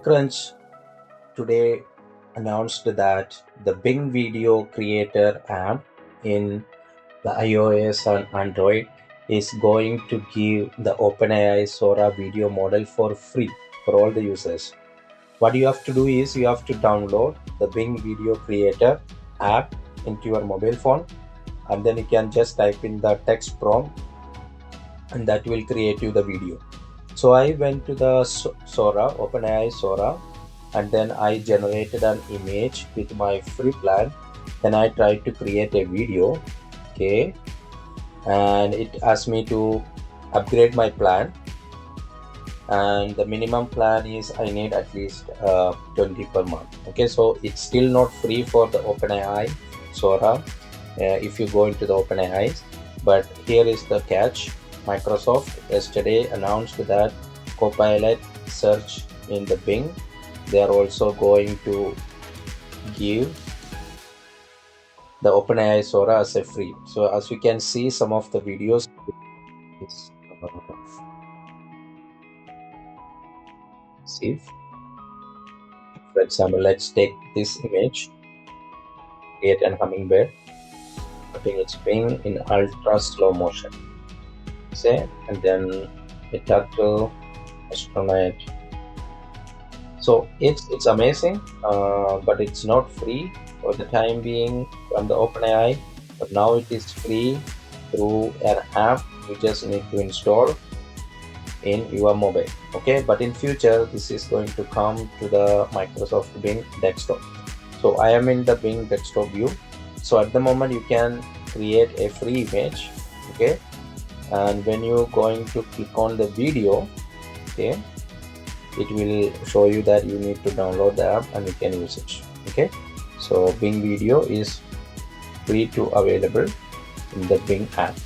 TechCrunch today announced that the Bing Video Creator app in the iOS and Android is going to give the OpenAI Sora video model for free for all the users. What you have to do is you have to download the Bing Video Creator app into your mobile phone, and then you can just type in the text prompt and that will create you the video. So I went to the Sora, OpenAI Sora, and then I generated an image with my free plan. Then I tried to create a video, okay, and it asked me to upgrade my plan, and the minimum plan is I need at least 20 per month. Okay, so it's still not free for the OpenAI Sora if you go into the OpenAI, but here is the catch. Microsoft yesterday announced that Copilot Search in the Bing, they are also going to give the OpenAI Sora as a free. So as you can see, some of the videos see, for example, let's take this image, create an hummingbird, putting its wing in ultra slow motion, say, and then a turtle, astronaut. So it's amazing, but it's not free for the time being from the OpenAI. But now it is free through an app you just need to install in your mobile. Okay, but in future this is going to come to the Microsoft Bing desktop. So I am in the Bing desktop view. So at the moment you can create a free image, okay, and when you're going to click on the video, okay, it will show you that you need to download the app and you can use it. Okay, so Bing Video is free to available in the Bing app.